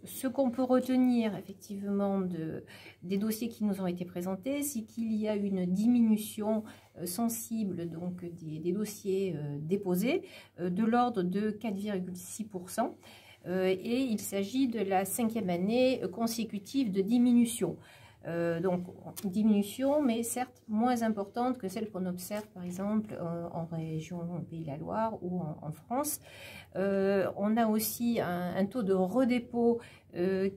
ce qu'on peut retenir effectivement des dossiers qui nous ont été présentés, c'est qu'il y a une diminution sensible donc des dossiers déposés de l'ordre de 4,6%. Et il s'agit de la 5e année consécutive de diminution. Donc diminution, mais certes moins importante que celle qu'on observe par exemple en région Pays de la Loire ou en France. On a aussi un taux de redépôt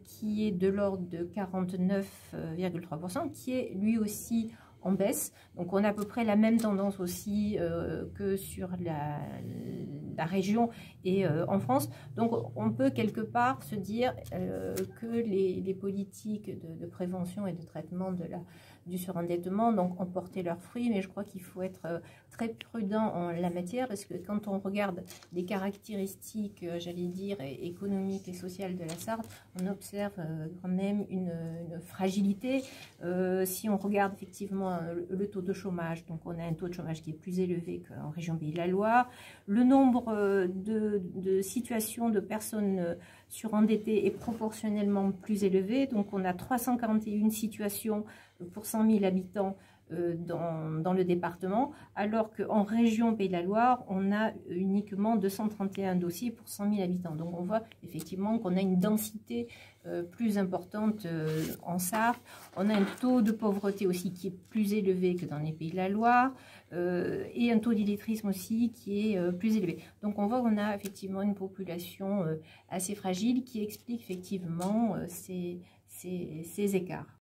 qui est de l'ordre de 49,3%, qui est lui aussi en baisse. Donc on a à peu près la même tendance aussi que sur la région et en France. Donc on peut quelque part se dire que les politiques de prévention et de traitement du surendettement donc, ont porté leurs fruits, mais je crois qu'il faut être très prudent en la matière parce que quand on regarde les caractéristiques, j'allais dire, économiques et sociales de la Sarthe, on observe quand même une fragilité. Si on regarde effectivement le taux de chômage, donc on a un taux de chômage qui est plus élevé qu'en région Pays de la Loire. Le nombre de situations de personnes surendettées est proportionnellement plus élevé, donc on a 341 situations pour 100 000 habitants dans le département, alors qu'en région Pays de la Loire, on a uniquement 231 dossiers pour 100 000 habitants. Donc on voit effectivement qu'on a une densité plus importante en Sarthe. On a un taux de pauvreté aussi qui est plus élevé que dans les Pays de la Loire et un taux d'illettrisme aussi qui est plus élevé. Donc on voit qu'on a effectivement une population assez fragile qui explique effectivement ces écarts.